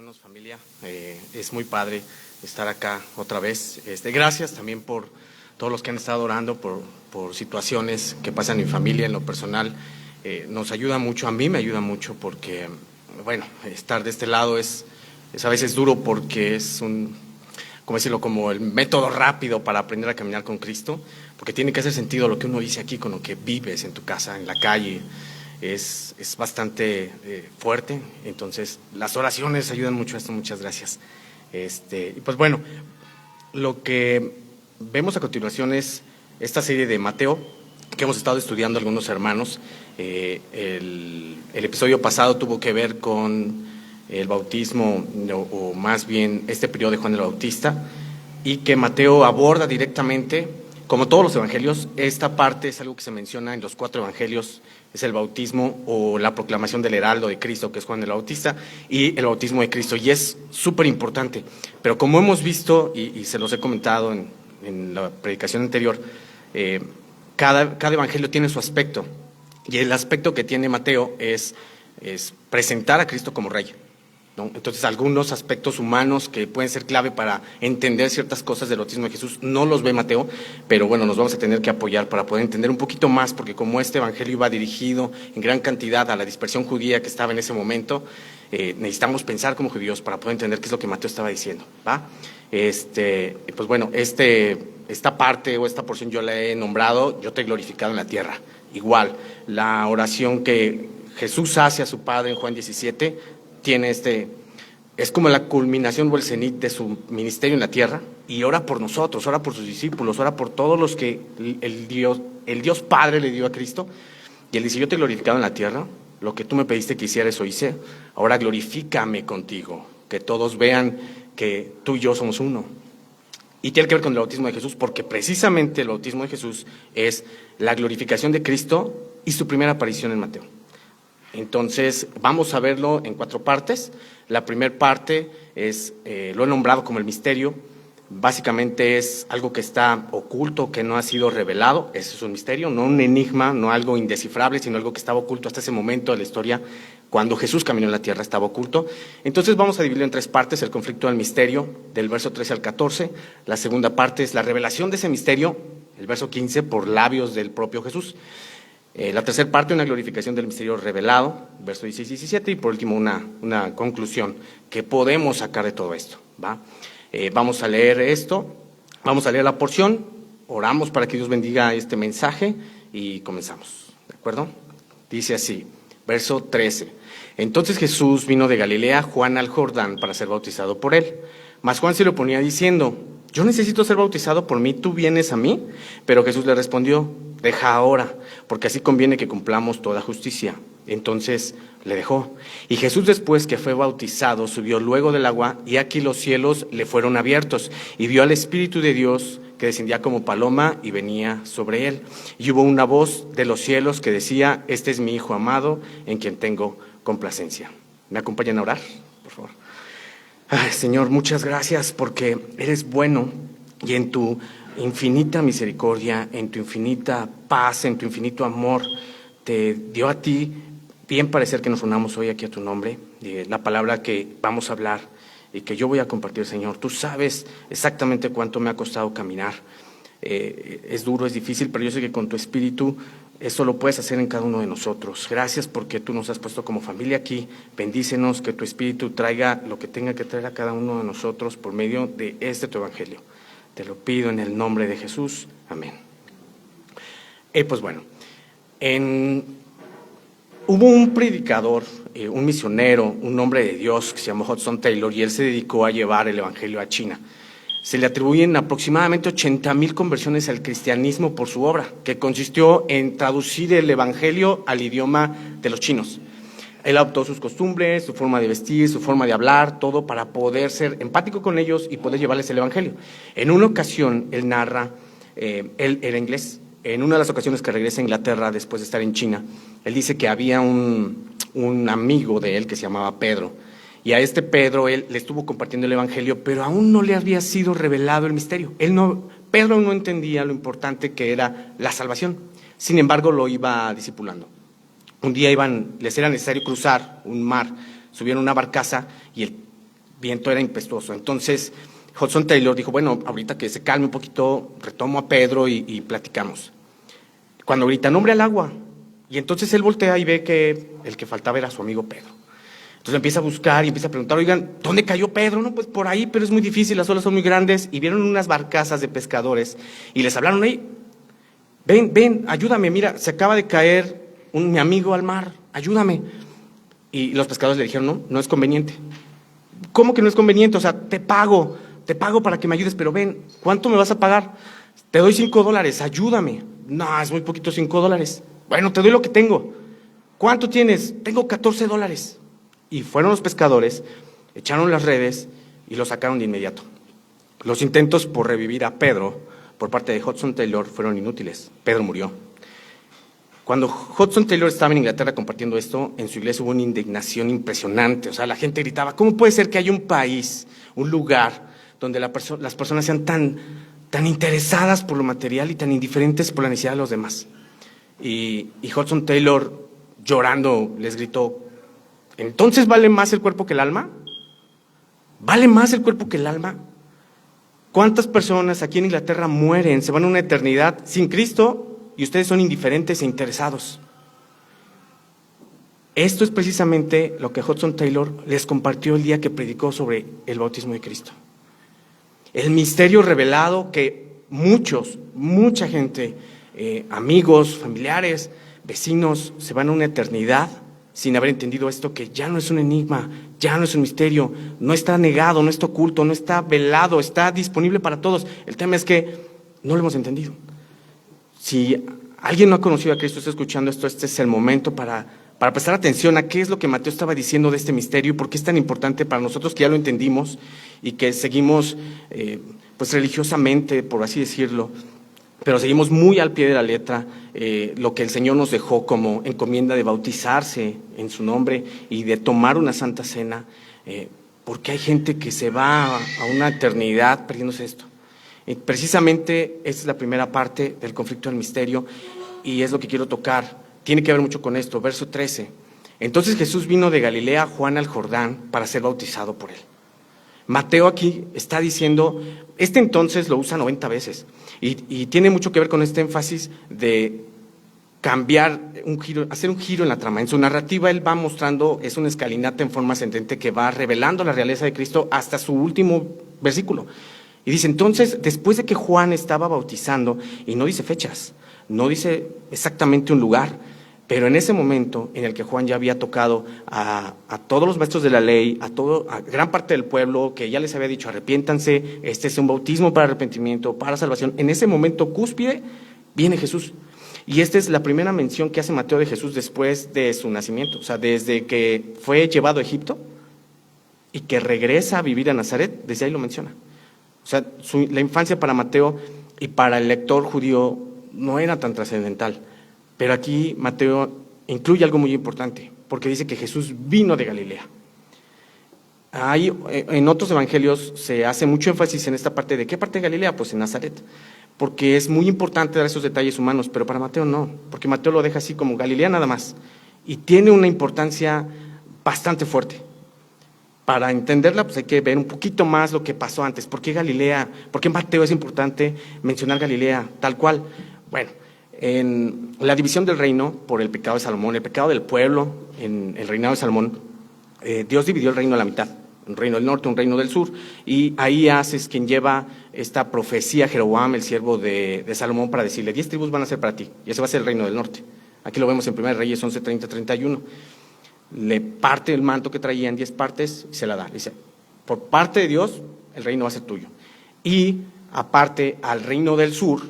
hermanos, familia. Es muy padre estar acá otra vez. Gracias también por todos los que han estado orando por situaciones que pasan en mi familia, en lo personal. Nos ayuda mucho, a mí me ayuda mucho porque, bueno, estar de este lado es a veces duro porque es ¿cómo decirlo?, como el método rápido para aprender a caminar con Cristo, porque tiene que hacer sentido lo que uno dice aquí con lo que vives en tu casa, en la calle. Es bastante fuerte, entonces las oraciones ayudan mucho a esto, muchas gracias. Y pues bueno, lo que vemos a continuación es esta serie de Mateo que hemos estado estudiando algunos hermanos. El episodio pasado tuvo que ver con el bautismo, o más bien este periodo de Juan el Bautista, y que Mateo aborda directamente. Como todos los evangelios, esta parte es algo que se menciona en los 4 evangelios, es el bautismo o la proclamación del heraldo de Cristo, que es Juan el Bautista, y el bautismo de Cristo, y es súper importante. Pero como hemos visto, y se los he comentado en la predicación anterior, cada evangelio tiene su aspecto, y el aspecto que tiene Mateo es presentar a Cristo como rey, ¿no? Entonces, algunos aspectos humanos que pueden ser clave para entender ciertas cosas del bautismo de Jesús no los ve Mateo, pero bueno, nos vamos a tener que apoyar para poder entender un poquito más, porque como este evangelio iba dirigido en gran cantidad a la dispersión judía que estaba en ese momento, necesitamos pensar como judíos para poder entender qué es lo que Mateo estaba diciendo, ¿va? Pues bueno, esta parte o esta porción yo la he nombrado, yo te he glorificado en la tierra. Igual, la oración que Jesús hace a su Padre en Juan 17 tiene es como la culminación o el cenit de su ministerio en la tierra, y ora por nosotros, ora por sus discípulos, ora por todos los que el Dios Padre le dio a Cristo, y él dice: yo te he glorificado en la tierra, lo que tú me pediste que hiciera eso hice, ahora glorifícame contigo, que todos vean que tú y yo somos uno. Y tiene que ver con el bautismo de Jesús, porque precisamente el bautismo de Jesús es la glorificación de Cristo y su primera aparición en Mateo. Entonces, vamos a verlo en 4 partes. La primera parte lo he nombrado como el misterio. Básicamente es algo que está oculto, que no ha sido revelado. Eso es un misterio, no un enigma, no algo indescifrable, sino algo que estaba oculto hasta ese momento de la historia. Cuando Jesús caminó en la tierra estaba oculto. Entonces vamos a dividirlo en 3 partes: el conflicto del misterio, del verso 13 al 14. La segunda parte es la revelación de ese misterio, el verso 15, por labios del propio Jesús. La tercera parte, una glorificación del misterio revelado, verso 16 y 17, y por último una conclusión que podemos sacar de todo esto, ¿va? Vamos a leer esto, vamos a leer la porción, oramos para que Dios bendiga este mensaje y comenzamos, ¿de acuerdo? Dice así, verso 13: entonces Jesús vino de Galilea, Juan al Jordán, para ser bautizado por él. Mas Juan se le oponía diciendo: yo necesito ser bautizado por mí, ¿tú vienes a mí? Pero Jesús le respondió: deja ahora, porque así conviene que cumplamos toda justicia. Entonces le dejó. Y Jesús, después que fue bautizado, subió luego del agua, y aquí los cielos le fueron abiertos, y vio al Espíritu de Dios que descendía como paloma y venía sobre él. Y hubo una voz de los cielos que decía: este es mi Hijo amado, en quien tengo complacencia. ¿Me acompañan a orar, por favor? Ay, Señor, muchas gracias porque eres bueno, y en tu infinita misericordia, en tu infinita paz, en tu infinito amor, te dio a ti bien parecer que nos unamos hoy aquí a tu nombre. La palabra que vamos a hablar y que yo voy a compartir, Señor, tú sabes exactamente cuánto me ha costado caminar. Es duro, es difícil, pero yo sé que con tu espíritu eso lo puedes hacer en cada uno de nosotros. Gracias porque tú nos has puesto como familia aquí. Bendícenos, que tu espíritu traiga lo que tenga que traer a cada uno de nosotros por medio de tu evangelio. Te lo pido en el nombre de Jesús. Amén. Pues bueno, hubo un predicador, un misionero, un hombre de Dios que se llamó Hudson Taylor, y él se dedicó a llevar el evangelio a China. Se le atribuyen aproximadamente 80,000 conversiones al cristianismo por su obra, que consistió en traducir el evangelio al idioma de los chinos. Él adoptó sus costumbres, su forma de vestir, su forma de hablar, todo para poder ser empático con ellos y poder llevarles el evangelio. En una ocasión, él narra, él era inglés, en una de las ocasiones que regresa a Inglaterra después de estar en China, él dice que había un amigo de él que se llamaba Pedro, y a este Pedro él le estuvo compartiendo el evangelio, pero aún no le había sido revelado el misterio. Pedro no entendía lo importante que era la salvación, sin embargo lo iba discipulando. Un día les era necesario cruzar un mar, subieron una barcaza y viento era impetuoso. Entonces Hudson Taylor dijo, bueno, ahorita que se calme un poquito, retomo a Pedro y platicamos. Cuando grita, nombre al agua, y entonces él voltea y ve que el que faltaba era su amigo Pedro. Entonces empieza a buscar y empieza a preguntar, oigan, ¿dónde cayó Pedro? No, pues por ahí, pero es muy difícil, las olas son muy grandes. Y vieron unas barcazas de pescadores y les hablaron ahí, ven, ayúdame, mira, se acaba de caer mi amigo al mar, ayúdame. Y los pescadores le dijeron, no es conveniente. ¿Cómo que no es conveniente? O sea, te pago para que me ayudes, pero ven, ¿cuánto me vas a pagar? Te doy $5, ayúdame. No, es muy poquito, $5. Bueno, te doy lo que tengo. ¿Cuánto tienes? Tengo $14. Y fueron los pescadores, echaron las redes y lo sacaron de inmediato. Los intentos por revivir a Pedro por parte de Hudson Taylor fueron inútiles. Pedro murió. Cuando Hudson Taylor estaba en Inglaterra compartiendo esto, en su iglesia hubo una indignación impresionante. O sea, la gente gritaba, ¿cómo puede ser que haya un país, un lugar, donde las personas sean tan interesadas por lo material y tan indiferentes por la necesidad de los demás? Y Hudson Taylor, llorando, les gritó, ¿entonces vale más el cuerpo que el alma? ¿Vale más el cuerpo que el alma? ¿Cuántas personas aquí en Inglaterra mueren, se van a una eternidad sin Cristo y ustedes son indiferentes e interesados? Esto es precisamente lo que Hudson Taylor les compartió el día que predicó sobre el bautismo de Cristo. El misterio revelado que mucha gente, amigos, familiares, vecinos, se van a una eternidad sin haber entendido esto, que ya no es un enigma, ya no es un misterio, no está negado, no está oculto, no está velado, está disponible para todos. El tema es que no lo hemos entendido. Si alguien no ha conocido a Cristo, está escuchando esto, este es el momento para prestar atención a qué es lo que Mateo estaba diciendo de este misterio y por qué es tan importante para nosotros que ya lo entendimos y que seguimos pues religiosamente, por así decirlo, pero seguimos muy al pie de la letra lo que el Señor nos dejó como encomienda de bautizarse en su nombre y de tomar una santa cena, porque hay gente que se va a una eternidad perdiéndose esto. Precisamente esta es la primera parte del conflicto del misterio y es lo que quiero tocar. Tiene que ver mucho con esto, verso 13. Entonces Jesús vino de Galilea a Juan al Jordán para ser bautizado por él. Mateo aquí está diciendo, entonces lo usa 90 veces y tiene mucho que ver con este énfasis de cambiar un giro, hacer un giro en la trama. En su narrativa él va mostrando, es una escalinata en forma ascendente que va revelando la realeza de Cristo hasta su último versículo. Y dice, entonces, después de que Juan estaba bautizando, y no dice fechas, no dice exactamente un lugar, pero en ese momento en el que Juan ya había tocado a todos los maestros de la ley, a gran parte del pueblo, que ya les había dicho, arrepiéntanse, este es un bautismo para arrepentimiento, para salvación, en ese momento cúspide viene Jesús. Y esta es la primera mención que hace Mateo de Jesús después de su nacimiento, o sea, desde que fue llevado a Egipto y que regresa a vivir a Nazaret, desde ahí lo menciona. O sea, la infancia para Mateo y para el lector judío no era tan trascendental. Pero aquí Mateo incluye algo muy importante, porque dice que Jesús vino de Galilea. En otros evangelios se hace mucho énfasis en esta parte. ¿De qué parte de Galilea? Pues en Nazaret, porque es muy importante dar esos detalles humanos, pero para Mateo no, porque Mateo lo deja así como Galilea nada más, y tiene una importancia bastante fuerte. Para entenderla, pues hay que ver un poquito más lo que pasó antes. ¿Por qué Galilea? ¿Por qué Mateo es importante mencionar Galilea tal cual? Bueno, en la división del reino por el pecado de Salomón, el pecado del pueblo en el reinado de Salomón, Dios dividió el reino a la mitad, un reino del norte, un reino del sur, y ahí es quien lleva esta profecía a Jeroboam, el siervo de Salomón, para decirle, 10 tribus van a ser para ti, y ese va a ser el reino del norte. Aquí lo vemos en 1 Reyes 11:30-31. Le parte el manto que traía en 10 partes y se la da. Dice, por parte de Dios, el reino va a ser tuyo. Y aparte al reino del sur,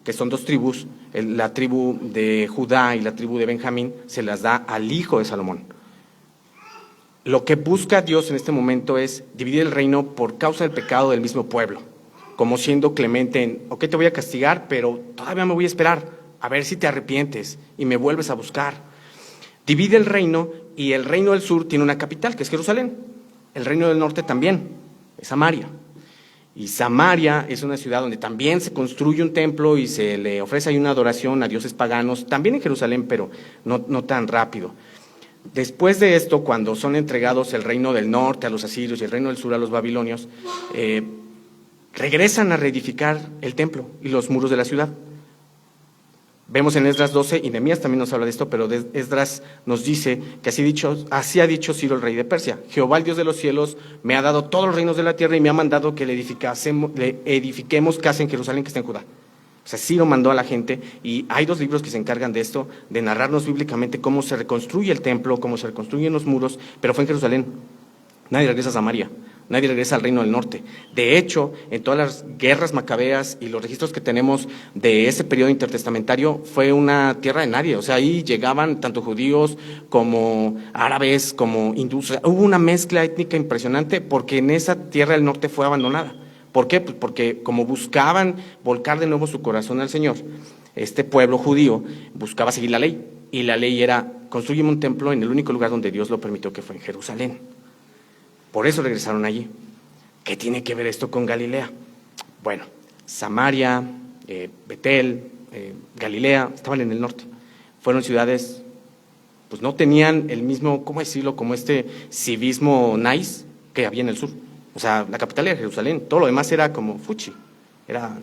que son 2 tribus, la tribu de Judá y la tribu de Benjamín, se las da al hijo de Salomón. Lo que busca Dios en este momento es dividir el reino por causa del pecado del mismo pueblo, como siendo clemente en, ok, te voy a castigar, pero todavía me voy a esperar, a ver si te arrepientes y me vuelves a buscar. Divide el reino y el reino del sur tiene una capital, que es Jerusalén. El reino del norte también, es Samaria. Y Samaria es una ciudad donde también se construye un templo y se le ofrece ahí una adoración a dioses paganos, también en Jerusalén, pero no tan rápido. Después de esto, cuando son entregados el reino del norte a los asirios y el reino del sur a los babilonios, regresan a reedificar el templo y los muros de la ciudad. Vemos en Esdras 12, y Nehemías también nos habla de esto, pero Esdras nos dice que así ha dicho Ciro el rey de Persia: Jehová el Dios de los cielos me ha dado todos los reinos de la tierra y me ha mandado que le edifiquemos casa en Jerusalén que está en Judá. O sea, Ciro mandó a la gente, y hay 2 libros que se encargan de esto, de narrarnos bíblicamente cómo se reconstruye el templo, cómo se reconstruyen los muros, pero fue en Jerusalén. Nadie regresa a Samaria, nadie regresa al reino del norte. De hecho, en todas las guerras macabeas y los registros que tenemos de ese periodo intertestamentario, fue una tierra de nadie. O sea, ahí llegaban tanto judíos como árabes, como hindúes. O sea, hubo una mezcla étnica impresionante, porque en esa tierra del norte fue abandonada. ¿Por qué? Pues porque como buscaban volcar de nuevo su corazón al Señor, este pueblo judío buscaba seguir la ley, y la ley era: construyeme un templo en el único lugar donde Dios lo permitió, que fue en Jerusalén. Por eso regresaron allí. ¿Qué tiene que ver esto con Galilea? Bueno, Samaria, Betel, Galilea, estaban en el norte. Fueron ciudades, pues no tenían el mismo, ¿cómo decirlo?, como este civismo nice que había en el sur. O sea, la capital era Jerusalén, todo lo demás era como fuchi.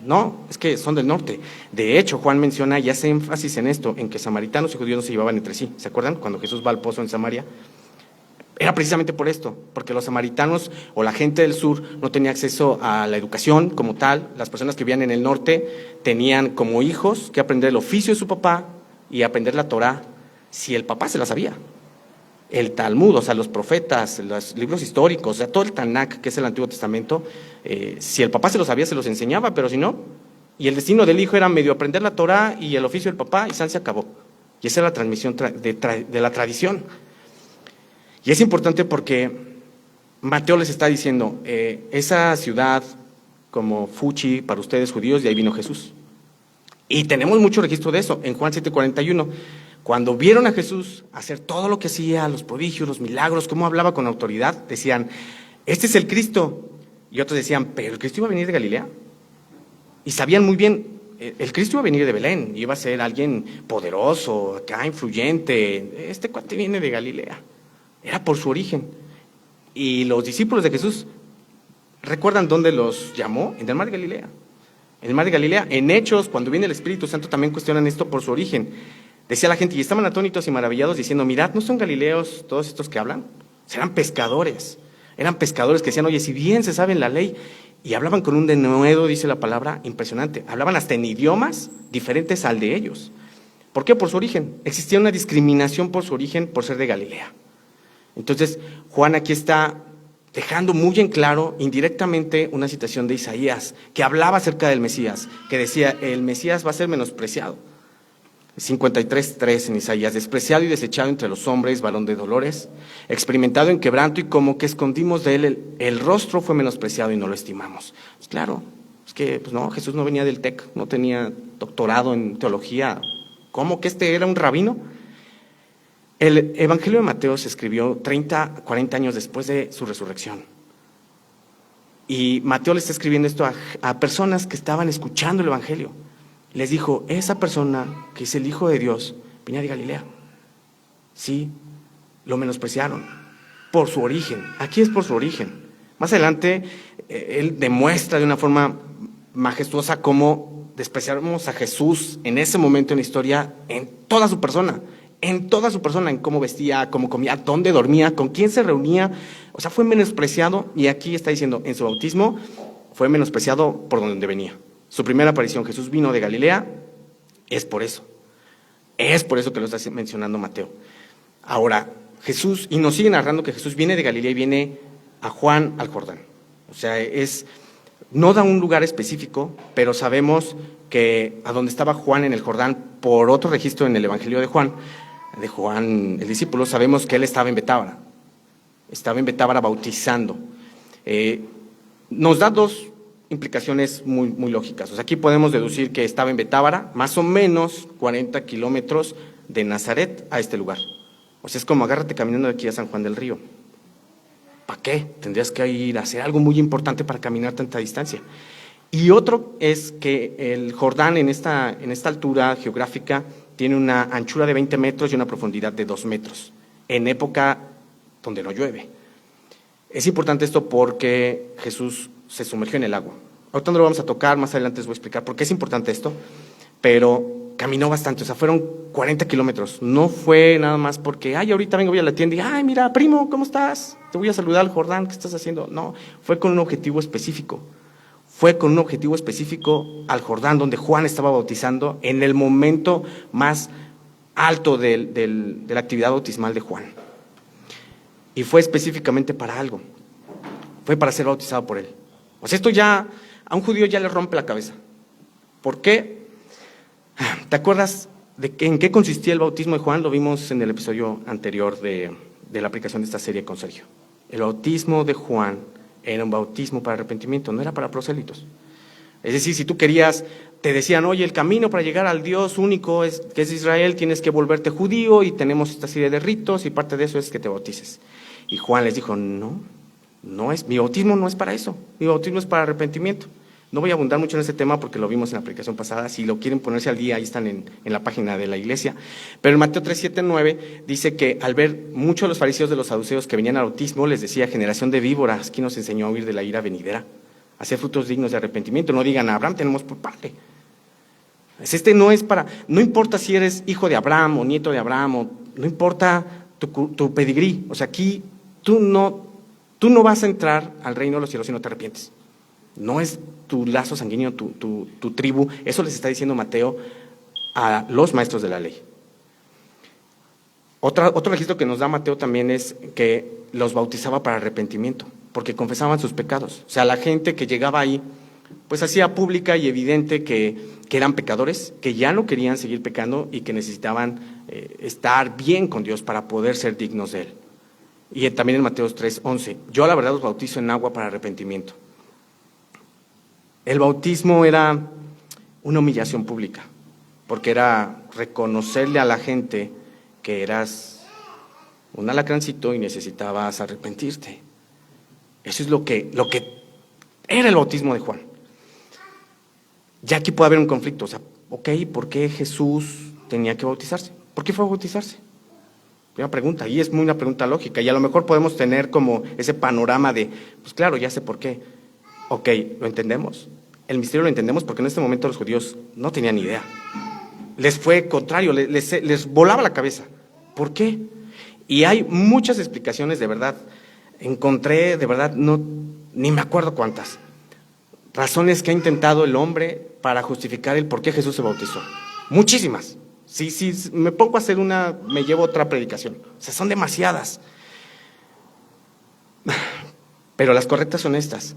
No, es que son del norte. De hecho, Juan menciona y hace énfasis en esto, en que samaritanos y judíos no se llevaban entre sí. ¿Se acuerdan? Cuando Jesús va al pozo en Samaria, era precisamente por esto, porque los samaritanos o la gente del sur no tenía acceso a la educación como tal. Las personas que vivían en el norte tenían como hijos que aprender el oficio de su papá y aprender la Torá, si el papá se la sabía. El Talmud, o sea, los profetas, los libros históricos, o sea, todo el Tanakh, que es el Antiguo Testamento, si el papá se lo sabía, se los enseñaba, pero si no, y el destino del hijo era medio aprender la Torá y el oficio del papá, y San se acabó. Y esa era la transmisión de la tradición. Y es importante porque Mateo les está diciendo, esa ciudad como fuchi para ustedes judíos, de ahí vino Jesús. Y tenemos mucho registro de eso. En Juan 7:41, cuando vieron a Jesús hacer todo lo que hacía, los prodigios, los milagros, cómo hablaba con autoridad, decían: este es el Cristo. Y otros decían: pero el Cristo iba a venir de Galilea. Y sabían muy bien, el Cristo iba a venir de Belén, iba a ser alguien poderoso, acá, influyente. Este cuate viene de Galilea. Era por su origen. Y los discípulos de Jesús, ¿recuerdan dónde los llamó? En el mar de Galilea. En el mar de Galilea, en Hechos, cuando viene el Espíritu Santo, también cuestionan esto por su origen. Decía la gente, y estaban atónitos y maravillados, diciendo: mirad, ¿no son galileos todos estos que hablan? Eran pescadores que decían: oye, si bien se sabe la ley, y hablaban con un denuedo, dice la palabra, impresionante. Hablaban hasta en idiomas diferentes al de ellos. ¿Por qué? Por su origen. Existía una discriminación por su origen, por ser de Galilea. Entonces, Juan aquí está dejando muy en claro, indirectamente, una citación de Isaías, que hablaba acerca del Mesías, que decía: el Mesías va a ser menospreciado. 53:3 en Isaías: despreciado y desechado entre los hombres, varón de dolores, experimentado en quebranto, y como que escondimos de él el rostro, fue menospreciado y no lo estimamos. Pues claro, es que pues no, Jesús no venía del TEC, no tenía doctorado en teología. ¿Cómo que este era un rabino? El Evangelio de Mateo se escribió 30, 40 años después de su resurrección. Y Mateo le está escribiendo esto a personas que estaban escuchando el Evangelio. Les dijo: esa persona que es el Hijo de Dios venía de Galilea. Sí, lo menospreciaron por su origen. Aquí es por su origen. Más adelante, él demuestra de una forma majestuosa cómo despreciamos a Jesús en ese momento en la historia, en toda su persona, en cómo vestía, cómo comía, dónde dormía, con quién se reunía. O sea, fue menospreciado, y aquí está diciendo, en su bautismo fue menospreciado por donde venía. Su primera aparición, Jesús vino de Galilea, es por eso que lo está mencionando Mateo. Ahora, Jesús, y nos sigue narrando que Jesús viene de Galilea y viene a Juan al Jordán. O sea, no da un lugar específico, pero sabemos que a donde estaba Juan en el Jordán, por otro registro en el Evangelio de Juan el discípulo, sabemos que él estaba en Betábara. Estaba en Betábara bautizando. Nos da 2 implicaciones muy, muy lógicas. O sea, aquí podemos deducir que estaba en Betábara, más o menos 40 kilómetros de Nazaret a este lugar. O sea, es como agárrate caminando de aquí a San Juan del Río. ¿Para qué? Tendrías que ir a hacer algo muy importante para caminar tanta distancia. Y otro es que el Jordán en esta altura geográfica tiene una anchura de 20 metros y una profundidad de 2 metros. en época donde no llueve. Es importante esto porque Jesús se sumergió en el agua. Ahorita no lo vamos a tocar, más adelante les voy a explicar por qué es importante esto, pero caminó bastante, o sea, fueron 40 kilómetros. No fue nada más porque, ahorita vengo, voy a la tienda y, mira, primo, ¿cómo estás? Te voy a saludar al Jordán, ¿qué estás haciendo? No, fue con un objetivo específico. Fue con un objetivo específico al Jordán, donde Juan estaba bautizando en el momento más alto de la actividad bautismal de Juan. Y fue específicamente para algo. Fue para ser bautizado por él. O sea, esto ya, a un judío ya le rompe la cabeza. ¿Por qué? ¿Te acuerdas de en qué consistía el bautismo de Juan? Lo vimos en el episodio anterior de la aplicación de esta serie con Sergio. El bautismo de Juan era un bautismo para arrepentimiento, no era para prosélitos. Es decir, si tú querías, te decían, oye, el camino para llegar al Dios único que es Israel, tienes que volverte judío y tenemos esta serie de ritos y parte de eso es que te bautices. Y Juan les dijo, no es, mi bautismo no es para eso, mi bautismo es para arrepentimiento. No voy a abundar mucho en ese tema porque lo vimos en la aplicación pasada. Si lo quieren ponerse al día, ahí están en la página de la iglesia. Pero en Mateo 3, 7, 9 dice que al ver muchos de los fariseos de los saduceos que venían al bautismo, les decía, generación de víboras, ¿quién nos enseñó a huir de la ira venidera? Hacer frutos dignos de arrepentimiento. No digan, a Abraham tenemos por padre. No importa si eres hijo de Abraham o nieto de Abraham, no importa tu pedigrí. O sea, aquí tú no vas a entrar al reino de los cielos si no te arrepientes. No es tu lazo sanguíneo, tu tribu. Eso les está diciendo Mateo a los maestros de la ley. Otro registro que nos da Mateo también es que los bautizaba para arrepentimiento, porque confesaban sus pecados. O sea, la gente que llegaba ahí, pues hacía pública y evidente que eran pecadores, que ya no querían seguir pecando y que necesitaban estar bien con Dios para poder ser dignos de Él. Y también en Mateo 3:11, yo la verdad los bautizo en agua para arrepentimiento. El bautismo era una humillación pública, porque era reconocerle a la gente que eras un alacrancito y necesitabas arrepentirte. Eso es lo que era el bautismo de Juan. Ya aquí puede haber un conflicto, o sea, ¿por qué Jesús tenía que bautizarse? ¿Por qué fue a bautizarse? Una pregunta, y es muy una pregunta lógica, y a lo mejor podemos tener como ese panorama de, pues claro, ya sé por qué. Lo entendemos. El misterio lo entendemos porque en este momento los judíos no tenían ni idea. Les fue contrario, les volaba la cabeza. ¿Por qué? Y hay muchas explicaciones, de verdad. Encontré, de verdad, ni me acuerdo cuántas. Razones que ha intentado el hombre para justificar el por qué Jesús se bautizó. Muchísimas. Si me pongo a hacer me llevo otra predicación. O sea, son demasiadas. Pero las correctas son estas.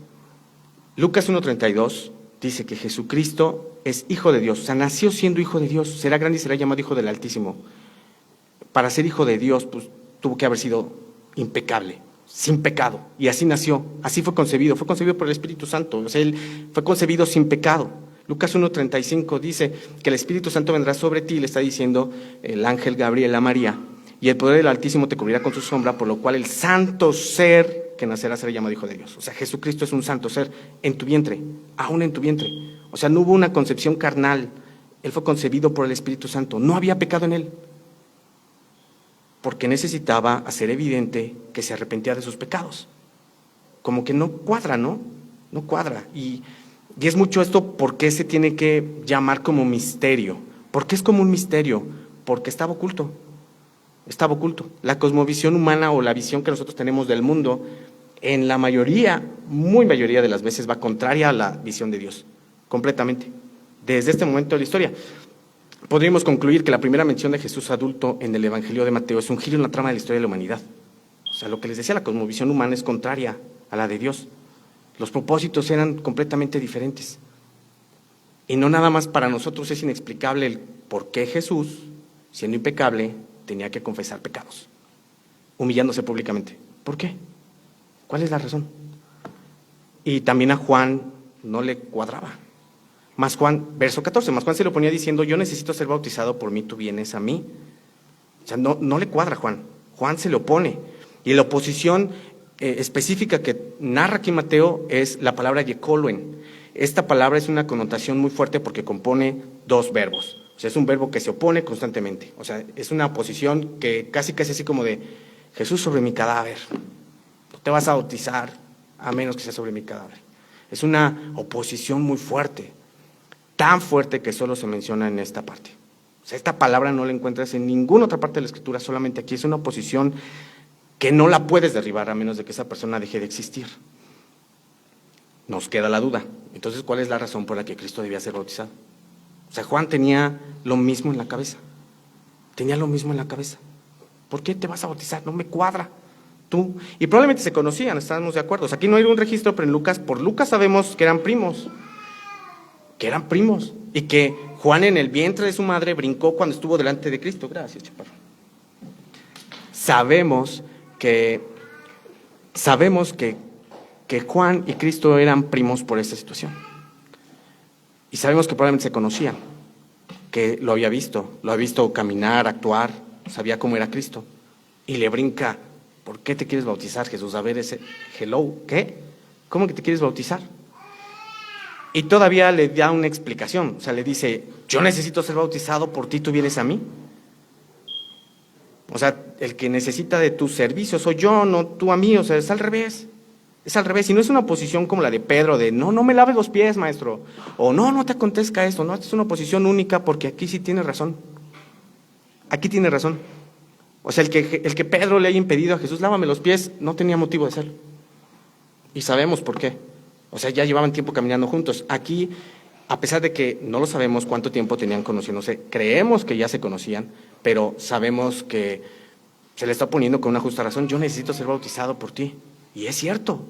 Lucas 1:32 dice que Jesucristo es hijo de Dios, o sea, nació siendo hijo de Dios, será grande y será llamado hijo del Altísimo. Para ser hijo de Dios, pues tuvo que haber sido impecable, sin pecado, y así nació, así fue concebido por el Espíritu Santo, o sea, él fue concebido sin pecado. Lucas 1:35 dice que el Espíritu Santo vendrá sobre ti, le está diciendo el ángel Gabriel a María, y el poder del Altísimo te cubrirá con su sombra, por lo cual el santo ser que nacerá será llamado hijo de Dios. O sea, Jesucristo es un santo ser en tu vientre, aún en tu vientre. O sea, no hubo una concepción carnal, Él fue concebido por el Espíritu Santo, no había pecado en Él, porque necesitaba hacer evidente que se arrepentía de sus pecados. Como que no cuadra, ¿no? No cuadra. Y es mucho esto, ¿por qué se tiene que llamar como misterio? ¿Por qué es como un misterio? Porque estaba oculto. Estaba oculto. La cosmovisión humana o la visión que nosotros tenemos del mundo, en la mayoría, muy mayoría de las veces, va contraria a la visión de Dios, completamente. Desde este momento de la historia, podríamos concluir que la primera mención de Jesús adulto en el Evangelio de Mateo es un giro en la trama de la historia de la humanidad. O sea, lo que les decía, la cosmovisión humana es contraria a la de Dios. Los propósitos eran completamente diferentes. Y no nada más para nosotros es inexplicable el por qué Jesús, siendo impecable, tenía que confesar pecados, humillándose públicamente. ¿Por qué? ¿Cuál es la razón? Y también a Juan no le cuadraba. Más Juan, verso 14, más Juan se lo ponía diciendo, yo necesito ser bautizado por mí, tú vienes a mí. O sea, no le cuadra a Juan. Juan se le opone. Y la oposición específica que narra aquí Mateo es la palabra yekoloen. Esta palabra es una connotación muy fuerte porque compone dos verbos. O sea, es un verbo que se opone constantemente. O sea, es una oposición que casi así como de Jesús, sobre mi cadáver. No te vas a bautizar a menos que sea sobre mi cadáver. Es una oposición muy fuerte, tan fuerte que solo se menciona en esta parte. O sea, esta palabra no la encuentras en ninguna otra parte de la Escritura, solamente aquí. Es una oposición que no la puedes derribar a menos de que esa persona deje de existir. Nos queda la duda. Entonces, ¿cuál es la razón por la que Cristo debía ser bautizado? O sea, Juan tenía lo mismo en la cabeza. Tenía lo mismo en la cabeza. ¿Por qué te vas a bautizar? No me cuadra. Tú. Y probablemente se conocían, estábamos de acuerdo. O sea, aquí no hay un registro, pero en Lucas, por Lucas sabemos que eran primos. Y que Juan en el vientre de su madre brincó cuando estuvo delante de Cristo. Gracias, chaparro. Sabemos que Juan y Cristo eran primos por esta situación. Y sabemos que probablemente se conocían, que lo había visto caminar, actuar, sabía cómo era Cristo. Y le brinca: ¿por qué te quieres bautizar, Jesús? A ver, ese hello, ¿qué? ¿Cómo que te quieres bautizar? Y todavía le da una explicación, o sea, le dice: yo necesito ser bautizado por ti, ¿tú vienes a mí? O sea, el que necesita de tus servicios soy yo, no tú a mí. O sea, es al revés. Es al revés, y no es una posición como la de Pedro, de no me laves los pies, maestro, o no te acontezca esto. No, esta es una posición única, porque aquí sí tiene razón. Aquí tiene razón. O sea, el que Pedro le haya impedido a Jesús: lávame los pies, no tenía motivo de hacerlo. Y sabemos por qué. O sea, ya llevaban tiempo caminando juntos. Aquí, a pesar de que no lo sabemos cuánto tiempo tenían conociéndose, creemos que ya se conocían, pero sabemos que se le está poniendo con una justa razón: yo necesito ser bautizado por ti. Y es cierto,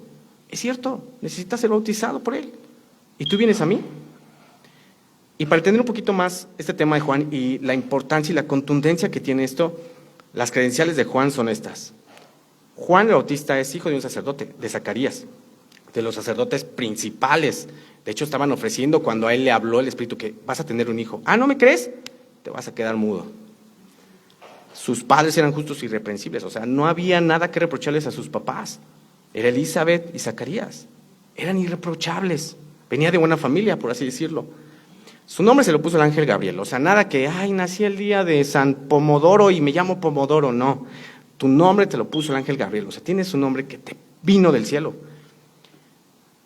necesitas ser bautizado por él. ¿Y tú vienes a mí? Y para entender un poquito más este tema de Juan y la importancia y la contundencia que tiene esto, las credenciales de Juan son estas. Juan el Bautista es hijo de un sacerdote, de Zacarías, de los sacerdotes principales. De hecho, estaban ofreciendo, cuando a él le habló el Espíritu, que vas a tener un hijo. ¿No me crees? Te vas a quedar mudo. Sus padres eran justos y irreprensibles, o sea, no había nada que reprocharles a sus papás. Era Elizabeth y Zacarías. Eran irreprochables. Venía de buena familia, por así decirlo. Su nombre se lo puso el ángel Gabriel. O sea, nada que, nací el día de San Pomodoro y me llamo Pomodoro. No, tu nombre te lo puso el ángel Gabriel. O sea, tienes un nombre que te vino del cielo.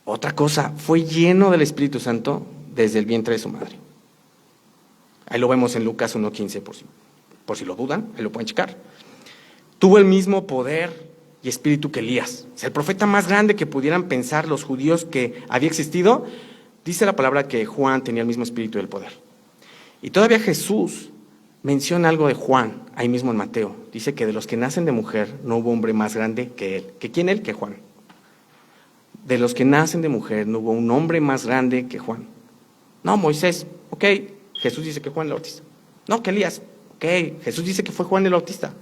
Otra cosa, fue lleno del Espíritu Santo desde el vientre de su madre. Ahí lo vemos en Lucas 1:15, por si lo dudan, ahí lo pueden checar. Tuvo el mismo poder y espíritu que Elías. O sea, el profeta más grande que pudieran pensar los judíos que había existido. Dice la palabra que Juan tenía el mismo espíritu y el poder. Y todavía Jesús menciona algo de Juan, ahí mismo en Mateo. Dice que de los que nacen de mujer no hubo hombre más grande que él. ¿Que quién él? Que Juan. De los que nacen de mujer no hubo un hombre más grande que Juan. No, Moisés, ok. Jesús dice que Juan el Bautista. No, que Elías, ok. Jesús dice que fue Juan el Bautista.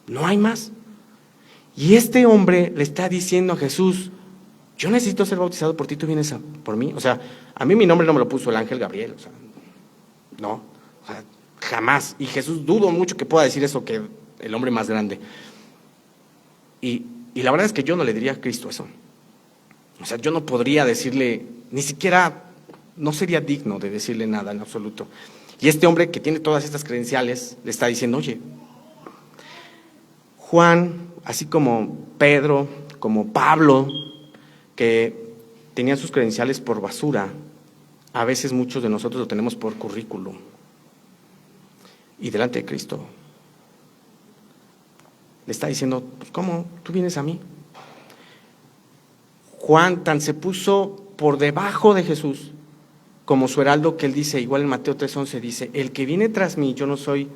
No hay más. Y este hombre le está diciendo a Jesús: yo necesito ser bautizado por ti, ¿tú vienes por mí? O sea, a mí mi nombre no me lo puso el ángel Gabriel, o sea, no, o sea, jamás. Y Jesús, dudo mucho que pueda decir eso, que el hombre más grande. Y la verdad es que yo no le diría a Cristo eso. O sea, yo no podría decirle, ni siquiera, no sería digno de decirle nada en absoluto. Y este hombre que tiene todas estas credenciales le está diciendo: oye, Juan, así como Pedro, como Pablo, que tenían sus credenciales por basura, a veces muchos de nosotros lo tenemos por currículum. Y delante de Cristo le está diciendo: pues, ¿cómo? ¿Tú vienes a mí? Juan tan se puso por debajo de Jesús como su heraldo, que él dice, igual en Mateo 3:11, dice: el que viene tras mí, yo no soy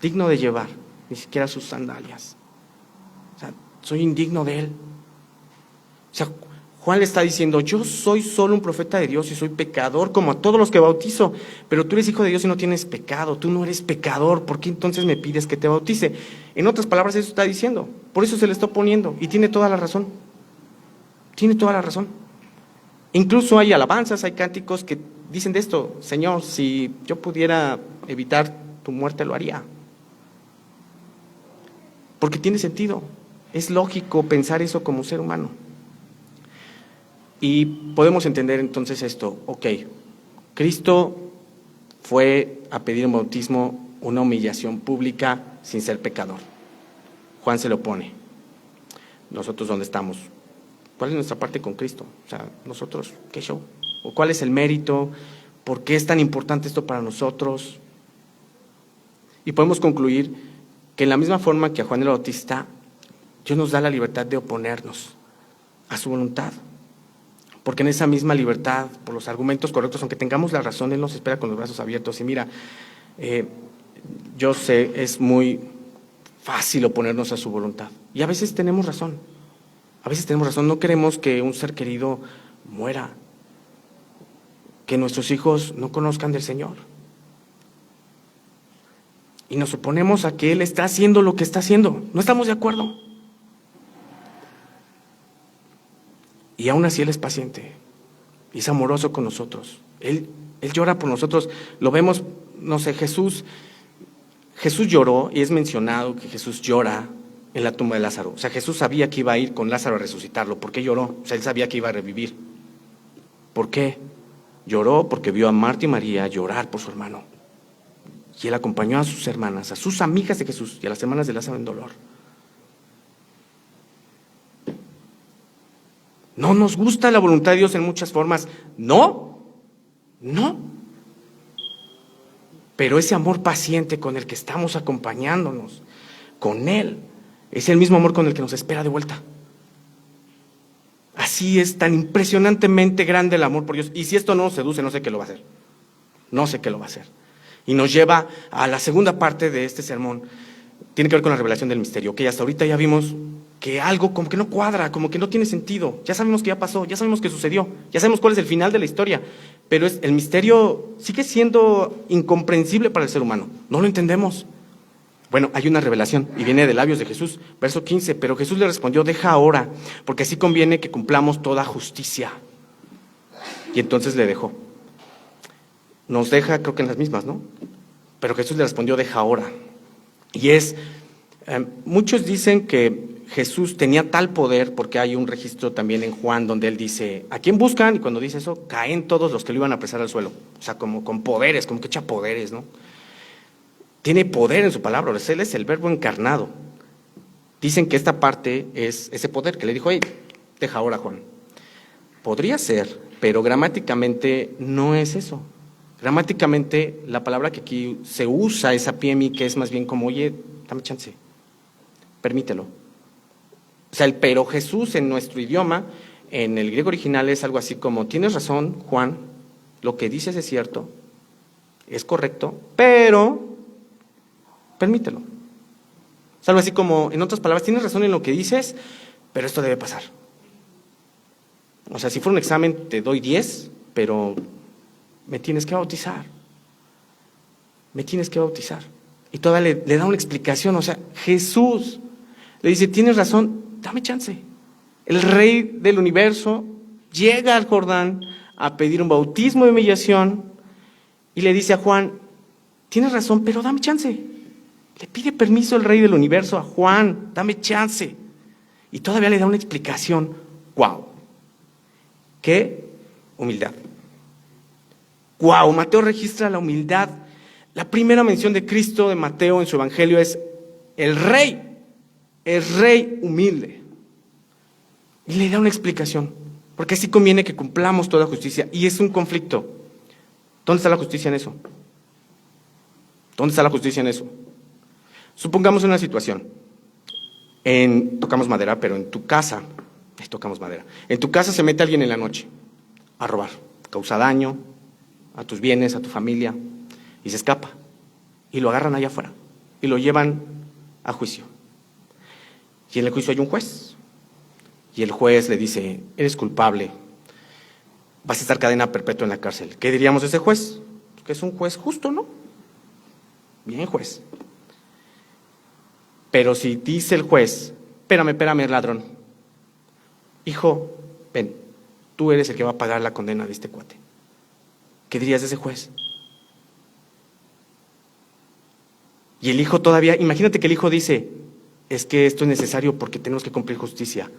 digno de llevar ni siquiera sus sandalias. O sea, soy indigno de él. O sea, Juan le está diciendo: yo soy solo un profeta de Dios y soy pecador como a todos los que bautizo, pero tú eres hijo de Dios y no tienes pecado, tú no eres pecador, ¿por qué entonces me pides que te bautice? En otras palabras, eso está diciendo, por eso se le está oponiendo, y tiene toda la razón. Tiene toda la razón. Incluso hay alabanzas, hay cánticos que dicen de esto: Señor, si yo pudiera evitar tu muerte, lo haría. Porque tiene sentido, es lógico pensar eso como ser humano. Y podemos entender entonces esto: ok, Cristo fue a pedir un bautismo, una humillación pública sin ser pecador. Juan se lo opone. nosotros dónde estamos, cuál es nuestra parte con Cristo, o sea, nosotros, ¿qué show? ¿O cuál es el mérito? ¿Por qué es tan importante esto para nosotros? Y podemos concluir que en la misma forma que a Juan el Bautista, Dios nos da la libertad de oponernos a su voluntad. Porque en esa misma libertad, por los argumentos correctos, aunque tengamos la razón, Él nos espera con los brazos abiertos. Y mira, yo sé, es muy fácil oponernos a su voluntad. Y a veces tenemos razón. A veces tenemos razón. No queremos que un ser querido muera, que nuestros hijos no conozcan del Señor. Y nos oponemos a que Él está haciendo lo que está haciendo. No estamos de acuerdo. Y aún así Él es paciente y es amoroso con nosotros. Él llora por nosotros. Lo vemos, no sé, Jesús lloró, y es mencionado que Jesús llora en la tumba de Lázaro. O sea, Jesús sabía que iba a ir con Lázaro a resucitarlo. ¿Por qué lloró? O sea, Él sabía que iba a revivir. ¿Por qué? Lloró porque vio a Marta y María llorar por su hermano. Y Él acompañó a sus hermanas, a sus amigas de Jesús y a las hermanas de Lázaro en dolor. No nos gusta la voluntad de Dios en muchas formas. No. Pero ese amor paciente con el que estamos acompañándonos, con Él, es el mismo amor con el que nos espera de vuelta. Así es tan impresionantemente grande el amor por Dios. Y si esto no nos seduce, no sé qué lo va a hacer. No sé qué lo va a hacer. Y nos lleva a la segunda parte de este sermón. Tiene que ver con la revelación del misterio. Que hasta ahorita ya vimos que algo como que no cuadra, como que no tiene sentido. Ya sabemos que ya pasó, ya sabemos que sucedió, ya sabemos cuál es el final de la historia. Pero el misterio sigue siendo incomprensible para el ser humano. No lo entendemos. Bueno, hay una revelación y viene de labios de Jesús. Verso 15, pero Jesús le respondió: deja ahora, porque así conviene que cumplamos toda justicia. Y entonces le dejó. Nos deja, creo que en las mismas, ¿no? Pero Jesús le respondió: deja ahora. Y muchos dicen que Jesús tenía tal poder, porque hay un registro también en Juan donde él dice: ¿a quién buscan? Y cuando dice eso, caen todos los que lo iban a apresar al suelo. O sea, como con poderes, como que echa poderes, ¿no? Tiene poder en su palabra, Él es el verbo encarnado. Dicen que esta parte es ese poder que le dijo: hey, deja ahora, Juan. Podría ser, pero gramáticamente no es eso. Gramáticamente, la palabra que aquí se usa es apiemi, que es más bien como: oye, dame chance, permítelo. O sea, el pero Jesús en nuestro idioma, en el griego original, es algo así como: tienes razón, Juan, lo que dices es cierto, es correcto, pero permítelo. Es algo así como, en otras palabras, tienes razón en lo que dices, pero esto debe pasar. O sea, si fuera un examen te doy 10, pero me tienes que bautizar. Me tienes que bautizar. Y todavía le da una explicación. O sea, Jesús le dice: tienes razón, dame chance. El Rey del universo llega al Jordán a pedir un bautismo de humillación y le dice a Juan: tienes razón, pero dame chance. Le pide permiso el Rey del universo a Juan: dame chance. Y todavía le da una explicación. ¡Guau! ¡Qué humildad! ¡Guau! Mateo registra la humildad. La primera mención de Cristo de Mateo en su evangelio es el rey humilde. Y le da una explicación, porque así conviene que cumplamos toda justicia. Y es un conflicto. ¿Dónde está la justicia en eso? ¿Dónde está la justicia en eso? Supongamos una situación. Tocamos madera, pero en tu casa, tocamos madera. En tu casa se mete alguien en la noche a robar, causa daño a tus bienes, a tu familia, y se escapa. Y lo agarran allá afuera y lo llevan a juicio. Y en el juicio hay un juez. Y el juez le dice: eres culpable, vas a estar cadena perpetua en la cárcel. ¿Qué diríamos de ese juez? Que es un juez justo, ¿no? Bien, juez. Pero si dice el juez: espérame, ladrón, hijo, ven, tú eres el que va a pagar la condena de este cuate. ¿Qué dirías de ese juez? Y el hijo todavía, imagínate que el hijo dice: es que esto es necesario porque tenemos que cumplir justicia.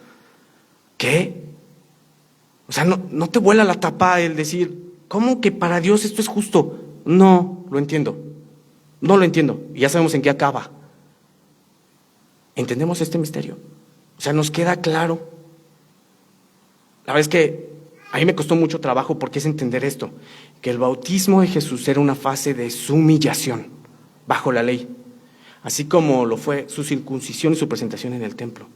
¿Qué? O sea, no te vuela la tapa el decir: ¿cómo que para Dios esto es justo? No lo entiendo. No lo entiendo. Y ya sabemos en qué acaba. ¿Entendemos este misterio? O sea, nos queda claro. La verdad es que a mí me costó mucho trabajo porque es entender esto, que el bautismo de Jesús era una fase de su humillación bajo la ley, así como lo fue su circuncisión y su presentación en el templo.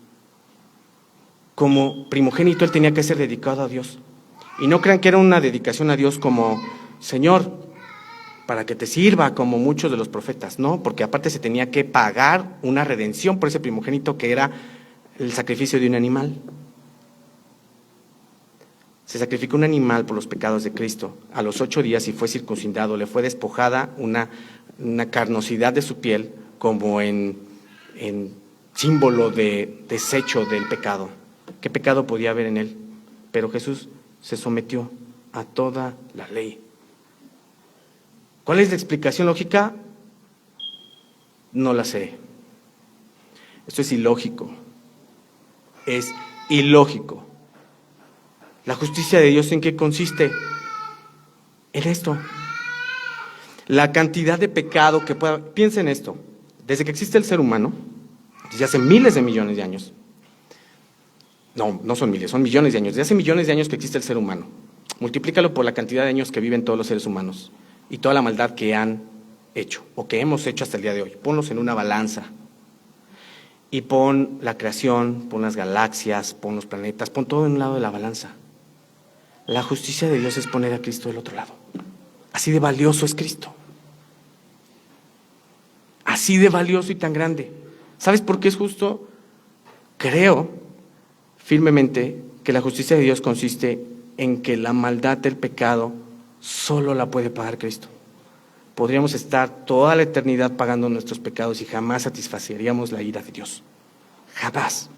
Como primogénito él tenía que ser dedicado a Dios. Y no crean que era una dedicación a Dios como, Señor, para que te sirva, como muchos de los profetas, no, porque aparte se tenía que pagar una redención por ese primogénito que era el sacrificio de un animal. Se sacrificó un animal por los pecados de Cristo. A los 8 días y fue circuncidado, le fue despojada una carnosidad de su piel como en símbolo de desecho del pecado. ¿Qué pecado podía haber en él? Pero Jesús se sometió a toda la ley. ¿Cuál es la explicación lógica? No la sé. Esto es ilógico. Es ilógico. ¿La justicia de Dios en qué consiste? En esto. La cantidad de pecado que pueda... Piensen en esto. Desde que existe el ser humano, desde hace miles de millones de años, no son miles, son millones de años, desde hace millones de años que existe el ser humano, multiplícalo por la cantidad de años que viven todos los seres humanos y toda la maldad que han hecho o que hemos hecho hasta el día de hoy. Ponlos en una balanza y pon la creación, pon las galaxias, pon los planetas, pon todo en un lado de la balanza. La justicia de Dios es poner a Cristo del otro lado. Así de valioso es Cristo. Así de valioso y tan grande. ¿Sabes por qué es justo? Creo firmemente que la justicia de Dios consiste en que la maldad del pecado solo la puede pagar Cristo. Podríamos estar toda la eternidad pagando nuestros pecados y jamás satisfaceríamos la ira de Dios. Jamás.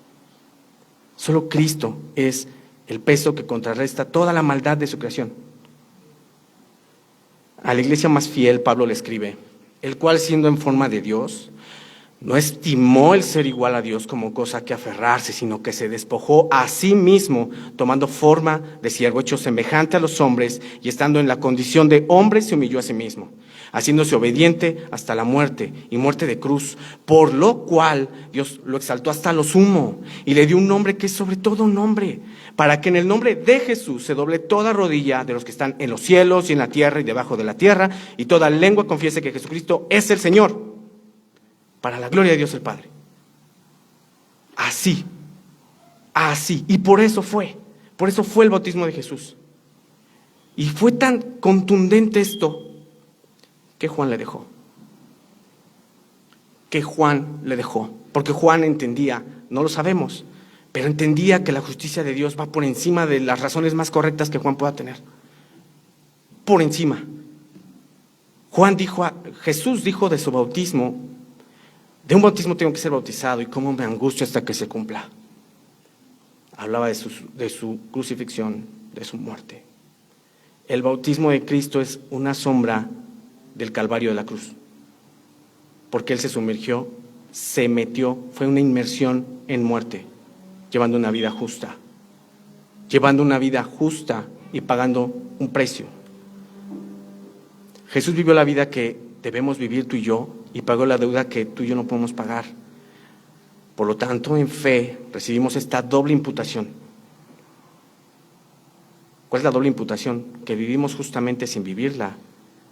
Solo Cristo es el peso que contrarresta toda la maldad de su creación. A la iglesia más fiel, Pablo le escribe, el cual siendo en forma de Dios, no estimó el ser igual a Dios como cosa que aferrarse, sino que se despojó a sí mismo, tomando forma de siervo, hecho semejante a los hombres, y estando en la condición de hombre, se humilló a sí mismo, haciéndose obediente hasta la muerte, y muerte de cruz, por lo cual Dios lo exaltó hasta lo sumo, y le dio un nombre que es sobre todo nombre, para que en el nombre de Jesús se doble toda rodilla de los que están en los cielos y en la tierra y debajo de la tierra, y toda lengua confiese que Jesucristo es el Señor, para la gloria de Dios el Padre. Así. Y por eso fue el bautismo de Jesús. Y fue tan contundente esto que Juan le dejó. Porque Juan entendía, no lo sabemos, pero entendía que la justicia de Dios va por encima de las razones más correctas que Juan pueda tener. Por encima. Jesús dijo de su bautismo, de un bautismo tengo que ser bautizado y cómo me angustio hasta que se cumpla. Hablaba de su crucifixión, de su muerte. El bautismo de Cristo es una sombra del Calvario de la cruz, porque Él se sumergió, se metió, fue una inmersión en muerte, llevando una vida justa y pagando un precio. Jesús vivió la vida que debemos vivir tú y yo, y pagó la deuda que tú y yo no podemos pagar. Por lo tanto, en fe recibimos esta doble imputación. ¿Cuál es la doble imputación? Que vivimos justamente sin vivirla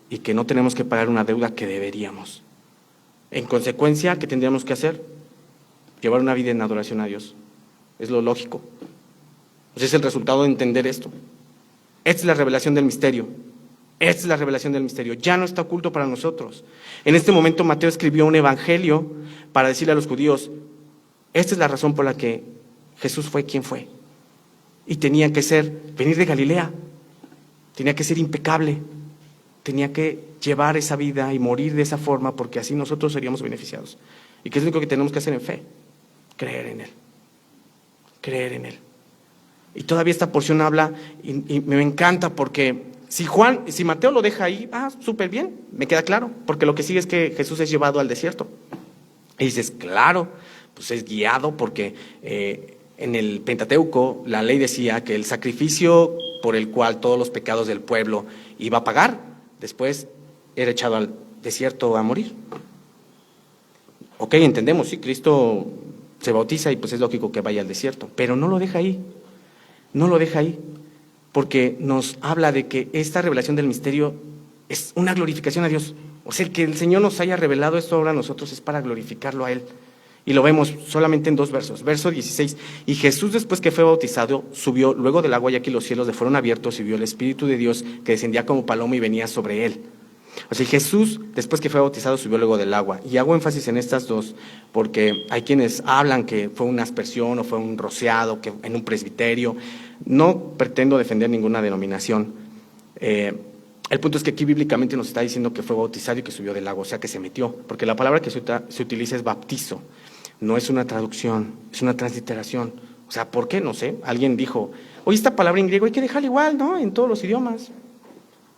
y que no tenemos que pagar una deuda que deberíamos. En consecuencia, ¿qué tendríamos que hacer? Llevar una vida en adoración a Dios. Es lo lógico. Pues es el resultado de entender esto. Esta es la revelación del misterio. Ya no está oculto para nosotros. En este momento Mateo escribió un evangelio para decirle a los judíos, esta es la razón por la que Jesús fue quien fue. Y tenía que venir de Galilea, tenía que ser impecable, tenía que llevar esa vida y morir de esa forma porque así nosotros seríamos beneficiados. ¿Y qué es lo único que tenemos que hacer en fe? Creer en Él. Y todavía esta porción habla, y me encanta porque si Mateo lo deja ahí, súper bien, me queda claro, porque lo que sigue es que Jesús es llevado al desierto. Y dices, claro, pues es guiado porque en el Pentateuco la ley decía que el sacrificio por el cual todos los pecados del pueblo iba a pagar, después era echado al desierto a morir. Ok, entendemos, sí, Cristo se bautiza y pues es lógico que vaya al desierto, pero no lo deja ahí, no lo deja ahí, porque nos habla de que esta revelación del misterio es una glorificación a Dios. O sea, el que el Señor nos haya revelado esto ahora a nosotros es para glorificarlo a Él. Y lo vemos solamente en 2 versos. Verso 16, y Jesús después que fue bautizado, subió luego del agua y aquí los cielos le fueron abiertos y vio el Espíritu de Dios que descendía como paloma y venía sobre Él. O sea, Jesús después que fue bautizado subió luego del agua. Y hago énfasis en estas dos porque hay quienes hablan que fue una aspersión o fue un rociado, que en un presbiterio. No pretendo defender ninguna denominación. El punto es que aquí bíblicamente nos está diciendo que fue bautizado y que subió del agua, o sea que se metió, porque la palabra que se utiliza es baptizo, no es una traducción, es una transliteración. O sea, ¿por qué? No sé. Alguien dijo, oye, esta palabra en griego hay que dejarla igual, ¿no? En todos los idiomas.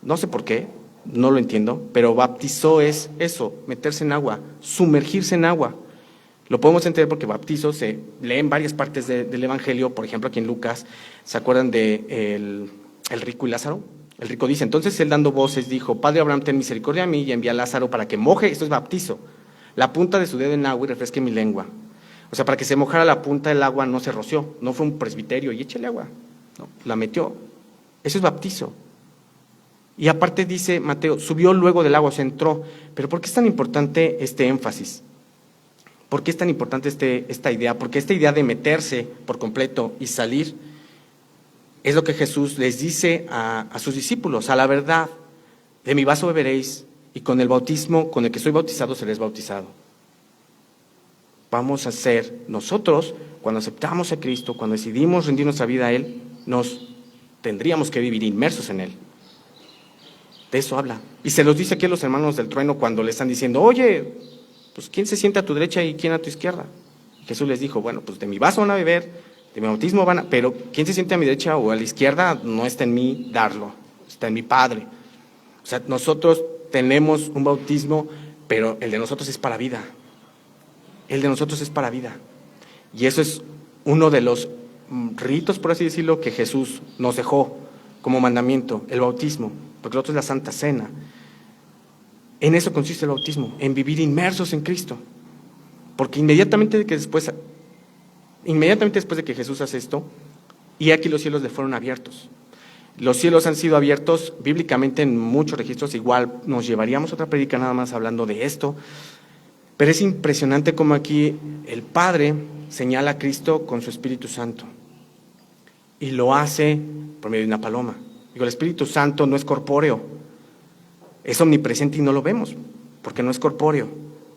No sé por qué, no lo entiendo, pero bautizó es eso, meterse en agua, sumergirse en agua. Lo podemos entender porque bautizo se lee en varias partes del Evangelio, por ejemplo aquí en Lucas, ¿se acuerdan de el rico y Lázaro? El rico dice, entonces él dando voces dijo, Padre Abraham, ten misericordia de mí y envía a Lázaro para que moje, esto es bautizo, la punta de su dedo en agua y refresque mi lengua. O sea, para que se mojara la punta del agua no se roció, no fue un presbiterio y échale agua, no, la metió. Eso es bautizo. Y aparte dice Mateo, subió luego del agua, se entró. Pero ¿por qué es tan importante este énfasis? ¿Por qué es tan importante esta idea? Porque esta idea de meterse por completo y salir es lo que Jesús les dice a sus discípulos, a la verdad, de mi vaso beberéis y con el bautismo con el que soy bautizado seréis bautizado. Vamos a ser nosotros, cuando aceptamos a Cristo, cuando decidimos rendir nuestra vida a Él, nos tendríamos que vivir inmersos en Él. De eso habla. Y se los dice aquí a los hermanos del trueno cuando le están diciendo, oye, pues ¿quién se sienta a tu derecha y quién a tu izquierda? Y Jesús les dijo, bueno, pues de mi vaso van a beber, de mi bautismo van a, pero ¿quién se siente a mi derecha o a la izquierda? No está en mí darlo, está en mi Padre. O sea, nosotros tenemos un bautismo, pero el de nosotros es para vida. El de nosotros es para vida. Y eso es uno de los ritos, por así decirlo, que Jesús nos dejó como mandamiento, el bautismo, porque el otro es la Santa Cena. En eso consiste el bautismo, en vivir inmersos en Cristo. Porque inmediatamente después de que Jesús hace esto, y aquí los cielos le fueron abiertos. Los cielos han sido abiertos bíblicamente en muchos registros, igual nos llevaríamos otra prédica nada más hablando de esto, pero es impresionante como aquí el Padre señala a Cristo con su Espíritu Santo y lo hace por medio de una paloma. Digo, el Espíritu Santo no es corpóreo, es omnipresente y no lo vemos, porque no es corpóreo,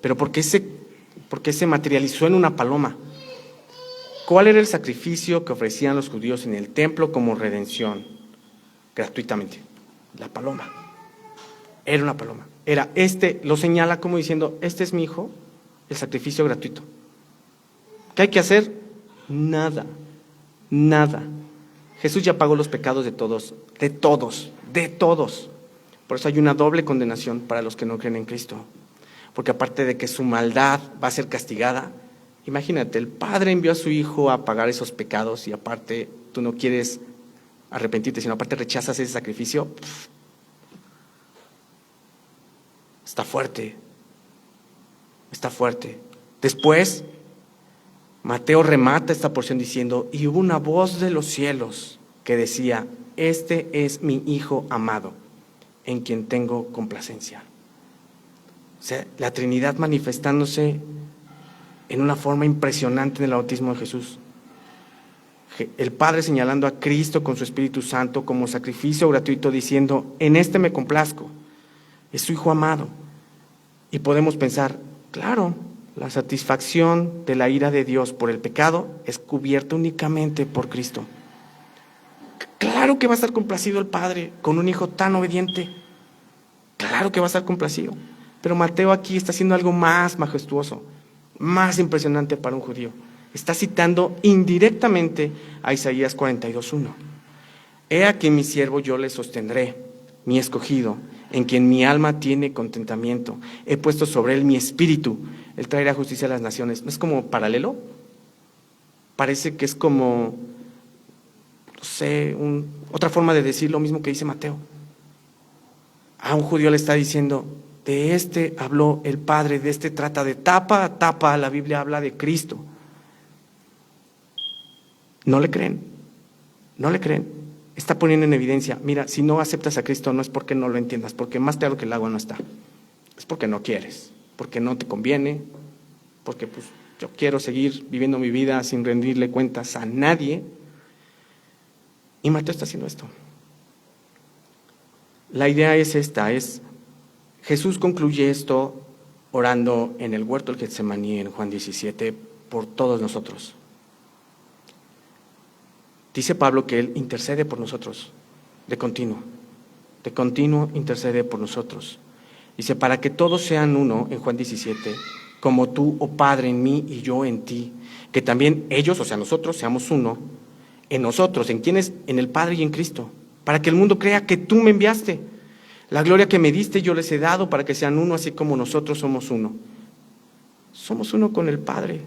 pero porque se materializó en una paloma. ¿Cuál era el sacrificio que ofrecían los judíos en el templo como redención? Gratuitamente, la paloma. Era una paloma. Lo señala como diciendo, este es mi hijo, el sacrificio gratuito. ¿Qué hay que hacer? Nada, nada. Jesús ya pagó los pecados de todos, de todos, de todos. Por eso hay una doble condenación para los que no creen en Cristo. Porque aparte de que su maldad va a ser castigada, imagínate, el Padre envió a su Hijo a pagar esos pecados y aparte tú no quieres arrepentirte, sino aparte rechazas ese sacrificio. Está fuerte, está fuerte. Después, Mateo remata esta porción diciendo, y hubo una voz de los cielos que decía, este es mi Hijo amado, en quien tengo complacencia. O sea, la Trinidad manifestándose en una forma impresionante en el bautismo de Jesús. El Padre señalando a Cristo con su Espíritu Santo como sacrificio gratuito, diciendo, en este me complazco, es su Hijo amado. Y podemos pensar, claro, la satisfacción de la ira de Dios por el pecado es cubierta únicamente por Cristo. Claro que va a estar complacido el Padre con un Hijo tan obediente. Claro que va a estar complacido. Pero Mateo aquí está haciendo algo más majestuoso, más impresionante para un judío. Está citando indirectamente a Isaías 42:1. He aquí mi siervo, yo le sostendré, mi escogido, en quien mi alma tiene contentamiento. He puesto sobre él mi espíritu, él traerá justicia a las naciones. ¿No es como paralelo? Parece que es como, no sé, otra forma de decir lo mismo que dice Mateo. A un judío le está diciendo, de este habló el Padre, de este trata de tapa a tapa, la Biblia habla de Cristo. No le creen, no le creen. Está poniendo en evidencia, mira, si no aceptas a Cristo no es porque no lo entiendas, porque más claro que el agua no está. Es porque no quieres, porque no te conviene, porque pues yo quiero seguir viviendo mi vida sin rendirle cuentas a nadie. Y Mateo está haciendo esto. La idea es esta, Jesús concluye esto orando en el huerto del Getsemaní en Juan 17 por todos nosotros. Dice Pablo que Él intercede por nosotros, de continuo intercede por nosotros. Dice, para que todos sean uno, en Juan 17, como tú, oh Padre, en mí y yo en ti, que también ellos, o sea nosotros, seamos uno, en nosotros, ¿en quiénes? En el Padre y en Cristo, para que el mundo crea que tú me enviaste. La gloria que me diste yo les he dado para que sean uno, así como nosotros somos uno. Somos uno con el Padre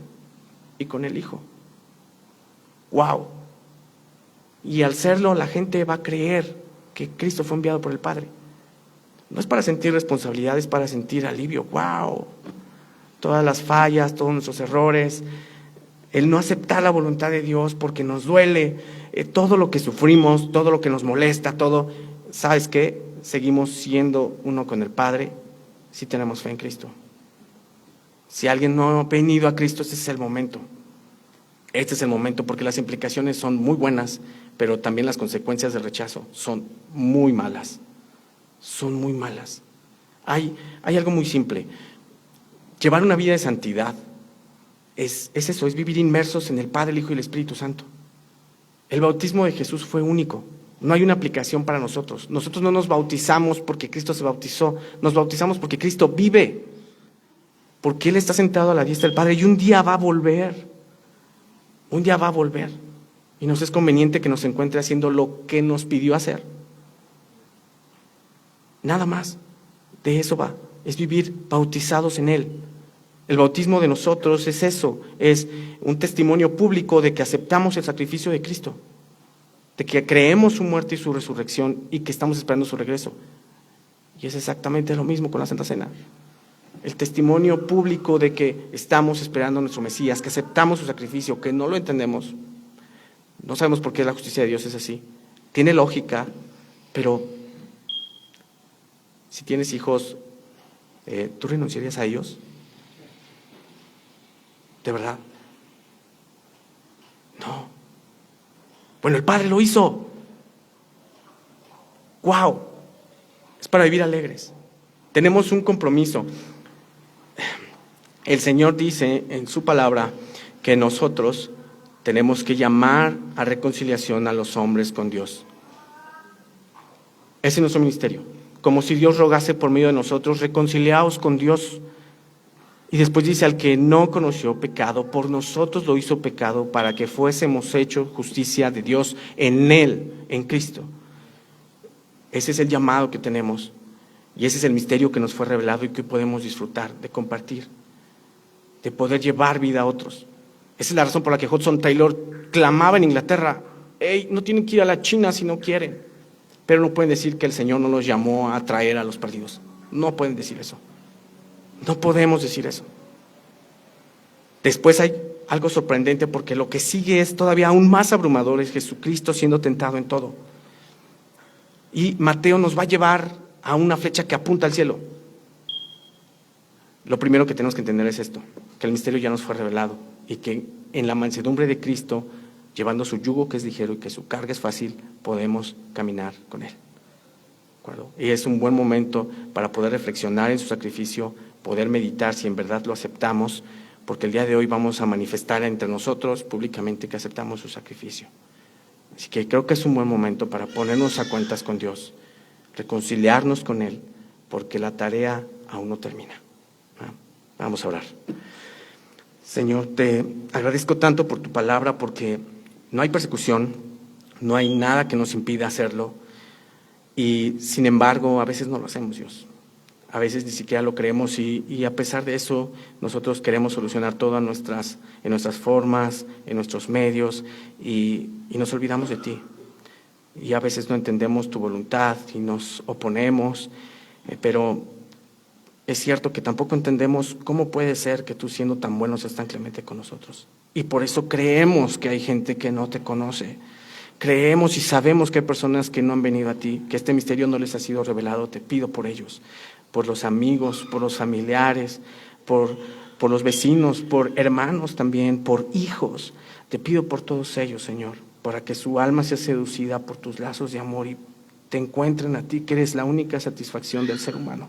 y con el Hijo. ¡Wow! Y al serlo, la gente va a creer que Cristo fue enviado por el Padre. No es para sentir responsabilidad, es para sentir alivio. ¡Wow! Todas las fallas, todos nuestros errores, el no aceptar la voluntad de Dios porque nos duele, todo lo que sufrimos, todo lo que nos molesta, todo. ¿Sabes qué? Seguimos siendo uno con el Padre si tenemos fe en Cristo. Si alguien no ha venido a Cristo, este es el momento. Este es el momento, porque las implicaciones son muy buenas, pero también las consecuencias del rechazo son muy malas. Son muy malas. Hay algo muy simple. Llevar una vida de santidad es eso, es vivir inmersos en el Padre, el Hijo y el Espíritu Santo. El bautismo de Jesús fue único. No hay una aplicación para nosotros. Nosotros no nos bautizamos porque Cristo se bautizó. Nos bautizamos porque Cristo vive. Porque Él está sentado a la diestra del Padre y un día va a volver. Un día va a volver. Y nos es conveniente que nos encuentre haciendo lo que nos pidió hacer. Nada más. De eso va. Es vivir bautizados en Él. El bautismo de nosotros es eso. Es un testimonio público de que aceptamos el sacrificio de Cristo. De que creemos su muerte y su resurrección y que estamos esperando su regreso. Y es exactamente lo mismo con la Santa Cena. El testimonio público de que estamos esperando a nuestro Mesías, que aceptamos su sacrificio, que no lo entendemos. No sabemos por qué la justicia de Dios es así. Tiene lógica, pero si tienes hijos, ¿tú renunciarías a ellos? ¿De verdad? No. Bueno, el Padre lo hizo. ¡Wow! Es para vivir alegres. Tenemos un compromiso. El Señor dice en su palabra que nosotros tenemos que llamar a reconciliación a los hombres con Dios. Ese es nuestro ministerio. Como si Dios rogase por medio de nosotros, reconciliaos con Dios. Y después dice, al que no conoció pecado, por nosotros lo hizo pecado para que fuésemos hechos justicia de Dios en Él, en Cristo. Ese es el llamado que tenemos. Y ese es el misterio que nos fue revelado y que podemos disfrutar de compartir, de poder llevar vida a otros. Esa es la razón por la que Hudson Taylor clamaba en Inglaterra, hey, no tienen que ir a la China si no quieren, pero no pueden decir que el Señor no los llamó a traer a los perdidos. No pueden decir eso. No podemos decir eso. Después hay algo sorprendente porque lo que sigue es todavía aún más abrumador, es Jesucristo siendo tentado en todo. Y Mateo nos va a llevar a una flecha que apunta al cielo. Lo primero que tenemos que entender es esto, que el misterio ya nos fue revelado y que en la mansedumbre de Cristo, llevando su yugo que es ligero y que su carga es fácil, podemos caminar con Él. ¿De acuerdo? Y es un buen momento para poder reflexionar en su sacrificio, poder meditar si en verdad lo aceptamos, porque el día de hoy vamos a manifestar entre nosotros públicamente que aceptamos su sacrificio. Así que creo que es un buen momento para ponernos a cuentas con Dios, reconciliarnos con Él, porque la tarea aún no termina. Vamos a orar. Señor, te agradezco tanto por tu palabra, porque no hay persecución, no hay nada que nos impida hacerlo, y sin embargo a veces no lo hacemos, Dios. A veces ni siquiera lo creemos y a pesar de eso nosotros queremos solucionar todo en nuestras formas, en nuestros medios y nos olvidamos de ti. Y a veces no entendemos tu voluntad y nos oponemos, pero es cierto que tampoco entendemos cómo puede ser que tú, siendo tan bueno, seas tan clemente con nosotros. Y por eso creemos que hay gente que no te conoce. Creemos y sabemos que hay personas que no han venido a ti, que este misterio no les ha sido revelado. Te pido por ellos, por los amigos, por los familiares, por los vecinos, por hermanos también, por hijos. Te pido por todos ellos, Señor, para que su alma sea seducida por tus lazos de amor y te encuentren a ti, que eres la única satisfacción del ser humano.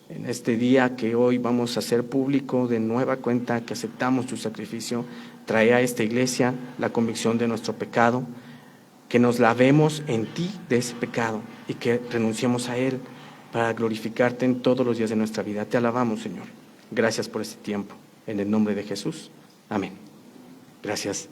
En este día que hoy vamos a hacer público de nueva cuenta que aceptamos tu sacrificio, trae a esta iglesia la convicción de nuestro pecado, que nos lavemos en ti de ese pecado y que renunciemos a él para glorificarte en todos los días de nuestra vida. Te alabamos, Señor. Gracias por este tiempo. En el nombre de Jesús. Amén. Gracias.